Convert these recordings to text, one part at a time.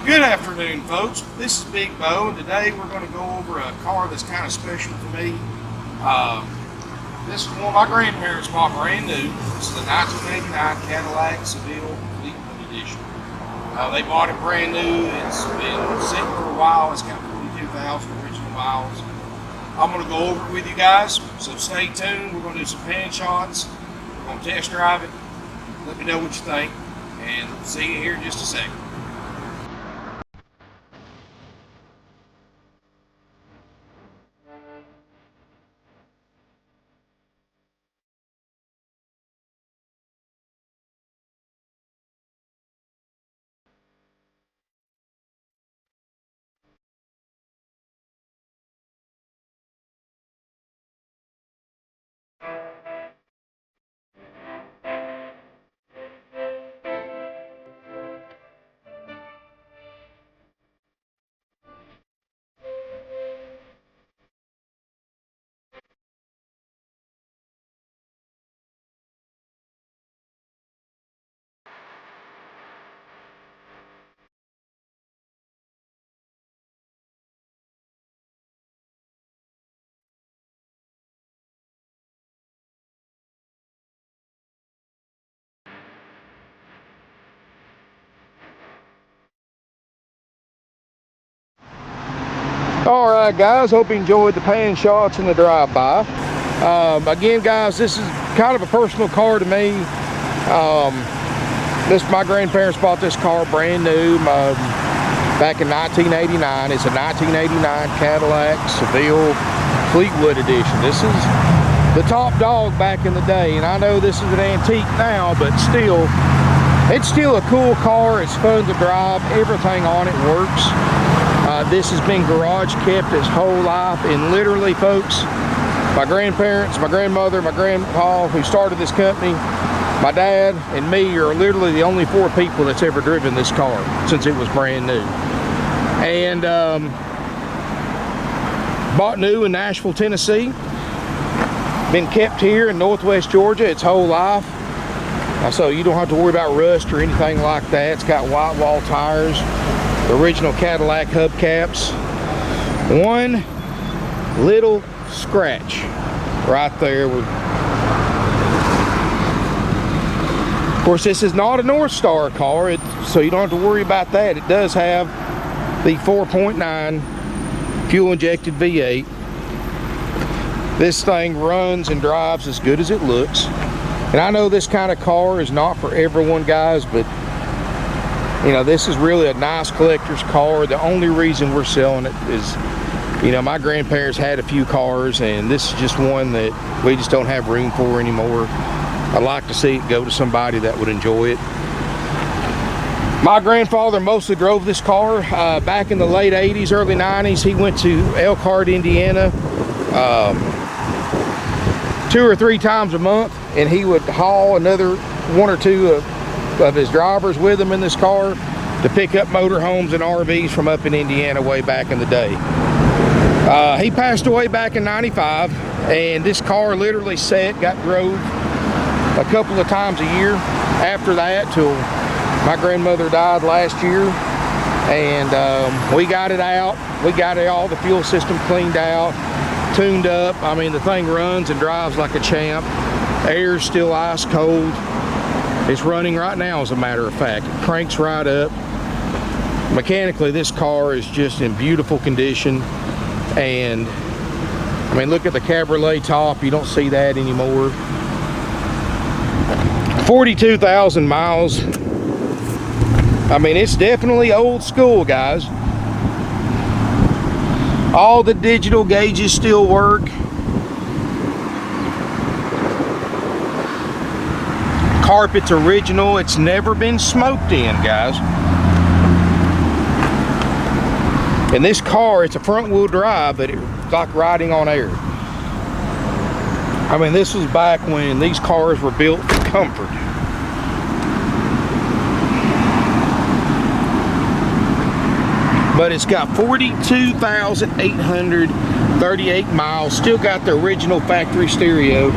Good afternoon, folks. This is Big Bo, and today we're going to go over a car that's kind of special to me. This is one my grandparents bought brand new. This is a 1989 Cadillac Seville Fleetwood edition. They bought it brand new. It's been sitting for a while. It's got 42,000 original miles. I'm going to go over it with you guys, so stay tuned. We're going to do some pan shots. We're going to test drive it. Let me know what you think, and see you here in just a second. Alright guys, hope you enjoyed the pan shots and the drive-by. Again guys, this is kind of a personal car to me. My grandparents bought this car brand new back in 1989. It's a 1989 Cadillac Seville Fleetwood edition. This is the top dog back in the day, and I know this is an antique now, but still, it's still a cool car. It's fun to drive. Everything on it works. This has been garage kept its whole life, and literally, folks, my grandparents, my grandmother, my grandpa who started this company, my dad, and me are literally the only 4 people that's ever driven this car since it was brand new. And bought new in Nashville, Tennessee. Been kept here in Northwest Georgia its whole life. So you don't have to worry about rust or anything like that. It's got white wall tires. The original Cadillac hubcaps. One little scratch right there. Of course, this is not a North Star car, so you don't have to worry about that. It does have the 4.9 fuel injected V8. This thing runs and drives as good as it looks. And I know this kind of car is not for everyone, guys, but you know, this is really a nice collector's car. The only reason we're selling it is, you know, my grandparents had a few cars, and this is just one that we just don't have room for anymore. I'd like to see it go to somebody that would enjoy it. My grandfather mostly drove this car back in the late 80s, early 90s. He went to Elkhart, Indiana 2 or 3 times a month, and he would haul another 1 or 2 of his drivers with him in this car to pick up motorhomes and RVs from up in Indiana way back in the day. He passed away back in '95, and this car literally got drove a couple of times a year after that till my grandmother died last year. And we got it out. We got all the fuel system cleaned out, tuned up. I mean, the thing runs and drives like a champ. Air's still ice cold. It's running right now, as a matter of fact. It cranks right up. Mechanically, this car is just in beautiful condition. And I mean, look at the cabriolet top. You don't see that anymore. 42,000 miles. I mean, it's definitely old school, guys. All the digital gauges still work. Carpet's original. It's never been smoked in, guys. And this car, it's a front wheel drive, but it's like riding on air. I mean, this was back when these cars were built for comfort. But it's got 42,838 miles. Still got the original factory stereo.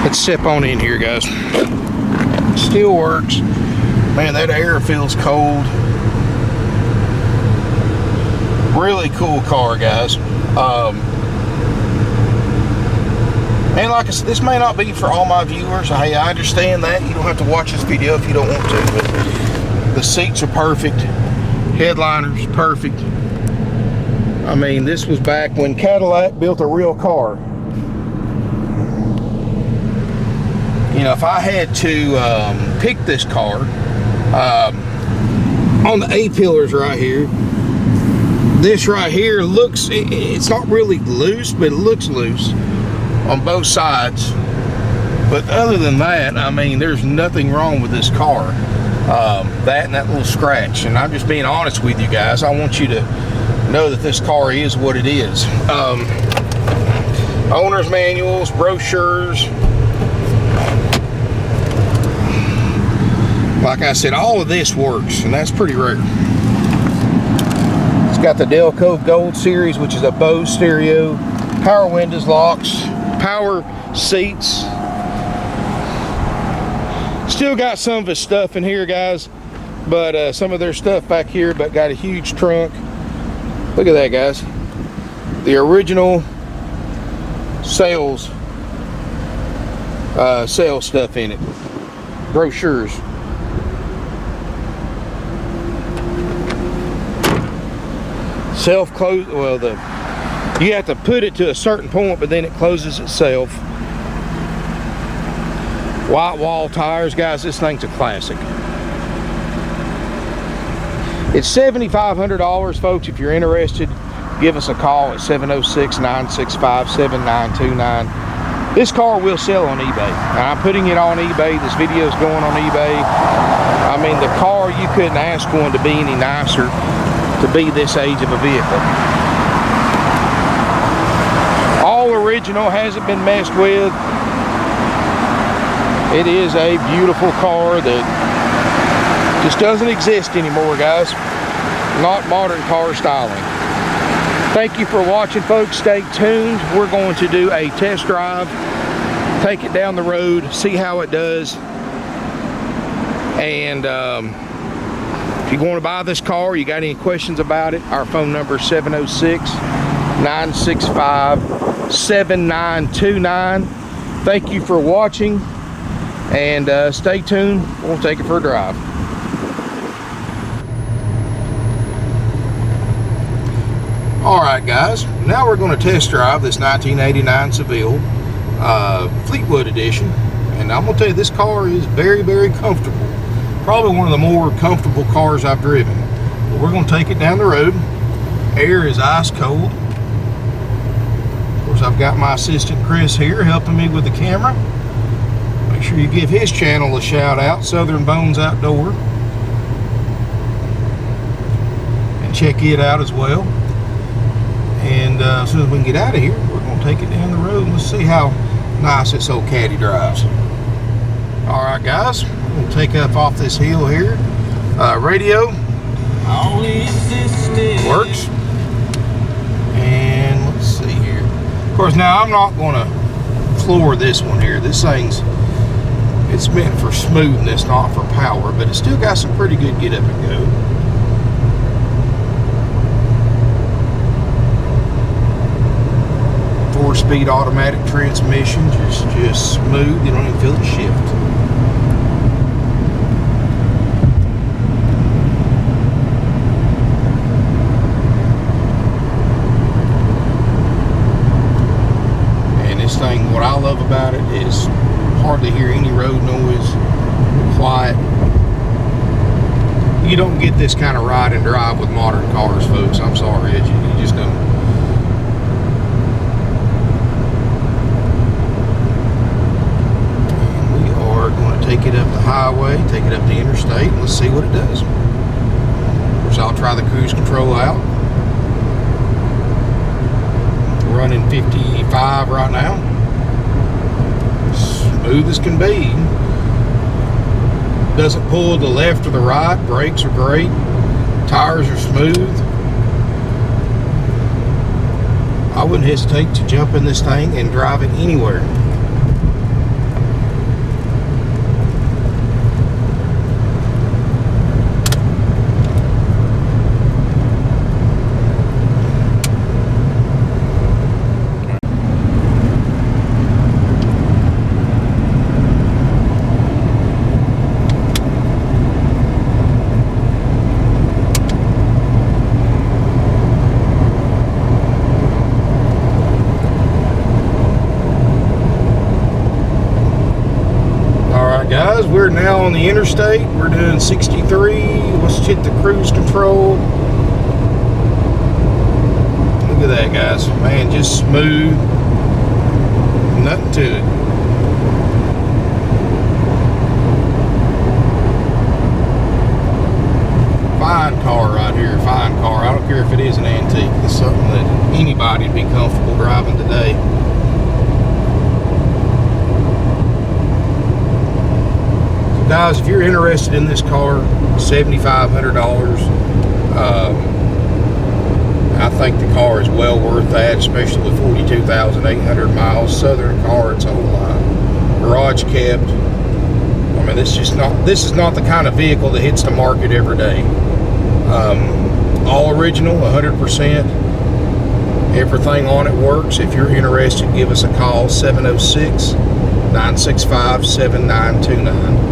Let's step on in here, guys. Still works. Man, that air feels cold. Really cool car, guys. And like I said, this may not be for all my viewers. Hey, I understand that. You don't have to watch this video if you don't want to, but the seats are perfect. Headliner's perfect. I mean, this was back when Cadillac built a real car. You know, if I had to pick this car, on the A-pillars right here, this right here looks, it's not really loose, but it looks loose on both sides. But other than that, I mean, there's nothing wrong with this car. That and that little scratch. And I'm just being honest with you guys. I want you to know that this car is what it is. Owner's manuals, brochures. Like I said, all of this works, and that's pretty rare. It's got the Deville Gold series, which is a Bose stereo, power windows, locks, power seats. Still got some of his stuff in here, guys, but some of their stuff back here, but got a huge trunk. Look at that, guys. The original sales stuff in it. Brochures. Self-close, well, you have to put it to a certain point, but then it closes itself. White wall tires, guys, this thing's a classic. It's $7,500, folks. If you're interested, give us a call at 706-965-7929. This car will sell on eBay. Now, I'm putting it on eBay. This video is going on eBay. I mean, the car, you couldn't ask one to be any nicer to be this age of a vehicle. All original, hasn't been messed with. It is a beautiful car that just doesn't exist anymore, guys. Not modern car styling. Thank you for watching, folks. Stay tuned. We're going to do a test drive, take it down the road, see how it does. And if you want to buy this car, you got any questions about it, our phone number is 706-965-7929. Thank you for watching, and stay tuned. We'll take it for a drive. Alright, guys, now we're going to test drive this 1989 Seville Fleetwood edition, and I'm going to tell you, this car is very, very comfortable. Probably one of the more comfortable cars I've driven. But we're going to take it down the road. Air is ice cold. Of course, I've got my assistant Chris here helping me with the camera. Make sure you give his channel a shout out, Southern Bones Outdoor, and check it out as well. And as soon as we can get out of here, we're going to take it down the road and let's see how nice this old caddy drives. Alright, guys, we're going to take up off this hill here. Radio works. And let's see here. Of course, now I'm not going to floor this one here. This thing's, it's meant for smoothness, not for power, but it's still got some pretty good get up and go. Four-speed automatic transmission, just smooth. You don't even feel the shift. And this thing, what I love about it is hardly hear any road noise. Quiet. You don't get this kind of ride and drive with modern cars, folks. I'm sorry, you just don't. Take it up the highway, take it up the interstate, and let's see what it does. Of course, I'll try the cruise control out. We're running 55 right now. Smooth as can be. Doesn't pull to the left or the right. Brakes are great. Tires are smooth. I wouldn't hesitate to jump in this thing and drive it anywhere. we're now on the interstate. We're doing 63. Let's hit the cruise control. Look at that, guys. Man, just smooth. Nothing to it. Fine car right here. Fine car. I don't care if it is an antique. It's something that anybody would be comfortable driving today. Guys, if you're interested in this car, $7,500, I think the car is well worth that, especially with 42,800 miles. Southern car, its whole line. Garage kept. I mean, this is not the kind of vehicle that hits the market every day. All original, 100%. Everything on it works. If you're interested, give us a call, 706-965-7929.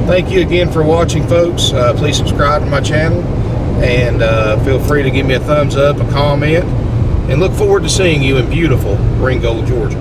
Thank you again for watching, folks. Please subscribe to my channel, and feel free to give me a thumbs up, a comment, and look forward to seeing you in beautiful Ringgold, Georgia.